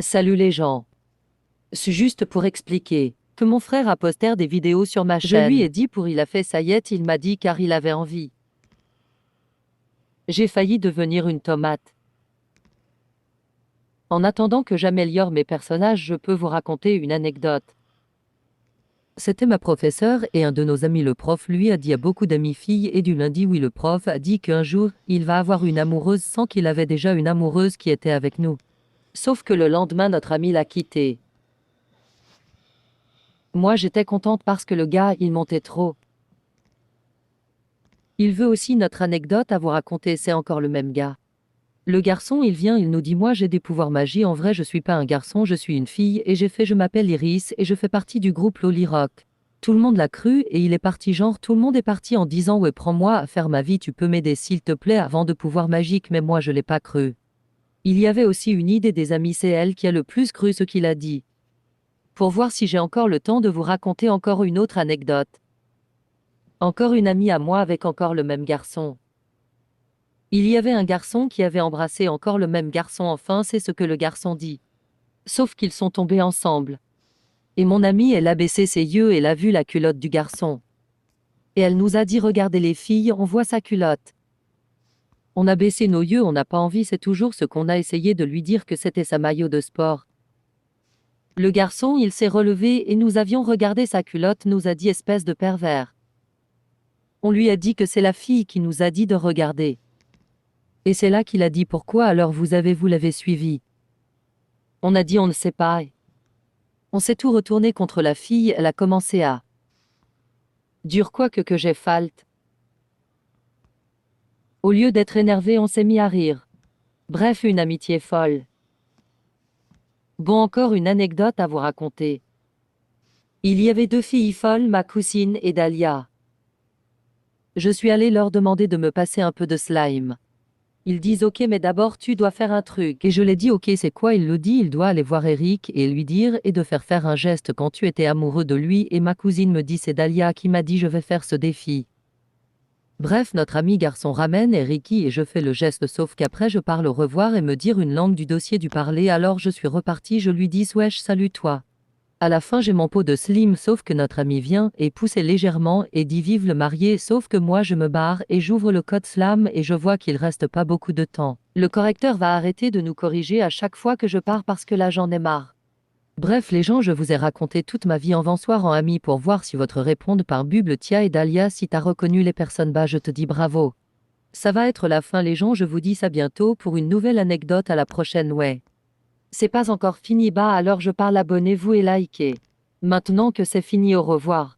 Salut les gens. C'est juste pour expliquer que mon frère a posté des vidéos sur ma chaîne. Je lui ai dit pour il a fait ça y est, il m'a dit car il avait envie. J'ai failli devenir une tomate. En attendant que j'améliore mes personnages, je peux vous raconter une anecdote. C'était ma professeure et un de nos amis le prof lui a dit à beaucoup d'amis filles et du lundi oui le prof a dit qu'un jour, il va avoir une amoureuse sans qu'il avait déjà une amoureuse qui était avec nous. Sauf que le lendemain notre ami l'a quitté. Moi j'étais contente parce que le gars il montait trop. Il veut aussi notre anecdote à vous raconter, c'est encore le même gars. Le garçon, il vient, il nous dit moi j'ai des pouvoirs magie, en vrai je suis pas un garçon, je suis une fille et je m'appelle Iris et je fais partie du groupe Loli Rock. Tout le monde l'a cru et il est parti genre tout le monde est parti en disant ouais prends-moi à faire ma vie, tu peux m'aider s'il te plaît avant de pouvoir magique mais moi je l'ai pas cru. Il y avait aussi une idée des amis, c'est elle qui a le plus cru ce qu'il a dit. Pour voir si j'ai encore le temps de vous raconter encore une autre anecdote. Encore une amie à moi avec encore le même garçon. Il y avait un garçon qui avait embrassé encore le même garçon, enfin c'est ce que le garçon dit. Sauf qu'ils sont tombés ensemble. Et mon amie elle a baissé ses yeux et elle a vu la culotte du garçon. Et elle nous a dit regardez les filles, on voit sa culotte. On a baissé nos yeux, on n'a pas envie, c'est toujours ce qu'on a essayé de lui dire que c'était sa maillot de sport. Le garçon il s'est relevé et nous avions regardé sa culotte, nous a dit espèce de pervers. On lui a dit que c'est la fille qui nous a dit de regarder. Et c'est là qu'il a dit pourquoi alors vous l'avez suivi. On a dit on ne sait pas. On s'est tout retourné contre la fille, elle a commencé à dire quoi que j'ai falte. Au lieu d'être énervé, on s'est mis à rire. Bref, une amitié folle. Bon, encore une anecdote à vous raconter. Il y avait deux filles folles, ma cousine et Dahlia. Je suis allée leur demander de me passer un peu de slime. Ils disent ok mais d'abord tu dois faire un truc. Et je l'ai dit ok c'est quoi? Il le dit il doit aller voir Eric et lui dire et de faire un geste quand tu étais amoureux de lui et ma cousine me dit c'est Dahlia qui m'a dit je vais faire ce défi. Bref notre ami garçon ramène Eric et je fais le geste sauf qu'après je parle au revoir et me dire une langue du dossier du parler alors je suis reparti je lui dis wesh salut toi. À la fin j'ai mon pot de slim sauf que notre ami vient et pousse légèrement et dit vive le marié sauf que moi je me barre et j'ouvre le code slam et je vois qu'il reste pas beaucoup de temps. Le correcteur va arrêter de nous corriger à chaque fois que je pars parce que là j'en ai marre. Bref les gens je vous ai raconté toute ma vie en vansoir en ami pour voir si votre répondre par Buble Tia et Dahlia si t'as reconnu les personnes bah je te dis bravo. Ça va être la fin les gens je vous dis ça bientôt pour une nouvelle anecdote à la prochaine ouais. C'est pas encore fini bah alors je parle abonnez-vous et likez. Maintenant que c'est fini au revoir.